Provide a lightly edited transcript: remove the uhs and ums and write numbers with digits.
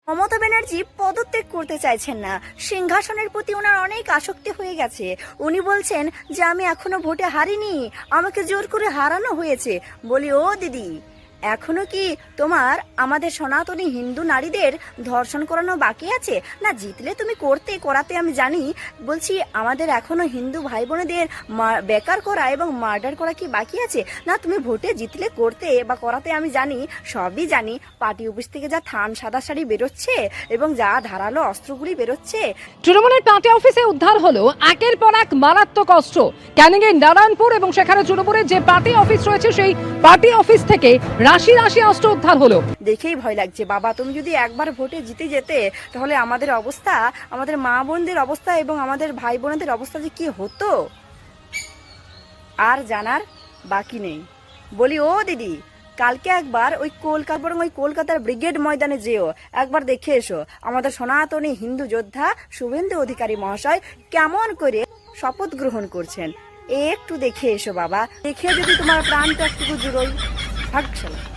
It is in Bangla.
মমতা ব্যানার্জি পদত্যাগ করতে চাইছেন না। সিংহাসনের প্রতি ওনার অনেক আসক্তি হয়ে গেছে। উনি বলছেন যে আমি এখনো ভোটে হারিনি, আমাকে জোর করে হারানো হয়েছে। বলি, ও দিদি, এখনো কি তোমার আমাদের সনাতনী হিন্দু নারীদের ধর্ষণ করানো বাকি আছে? না, জিতলে তুমি করাতে আমি জানি। বলছি, আমাদের এখনো হিন্দু ভাই বোনেদের বেকার করা এবং মার্ডার করা কি বাকি আছে? না, তুমি ভোটে জিতলে করাতে আমি জানি, সবই জানি। পার্টি অফিস থেকে যা থান সাদা শাড়ি বেরোচ্ছে এবং যা ধারালো অস্ত্রগুলি বেরোচ্ছে। তৃণমূলের পার্টি অফিসে উদ্ধার হলো একের পর এক মারাত্মক অস্ত্র। ক্যানিংয়ে নারায়ণপুর এবং সেখানে তৃণমূলের যে পার্টি অফিস রয়েছে সেই পার্টি অফিস থেকে রাশি রাশি অস্ত্র উদ্ধার হলো। দেখেই ভয় লাগছে বাবা। তুমি যদি একবার ভোটে জিতে যেতে, তাহলে আমাদের অবস্থা, আমাদের মা বোনদের অবস্থা এবং আমাদের ভাই বোনদের অবস্থা যে কি হতো আর জানার বাকি নেই। বলি, ও দিদি, কালকে একবার ওই কলকাতার ব্রিগেড ময়দানে যেও, একবার দেখে এসো আমাদের সনাতনী হিন্দু যোদ্ধা শুভেন্দু অধিকারী মহাশয় কেমন করে শপথ গ্রহণ করছেন। একটু দেখে এসো বাবা, দেখে যদি তোমার প্রাণটা একটু জুড়োই। ভাগশালা।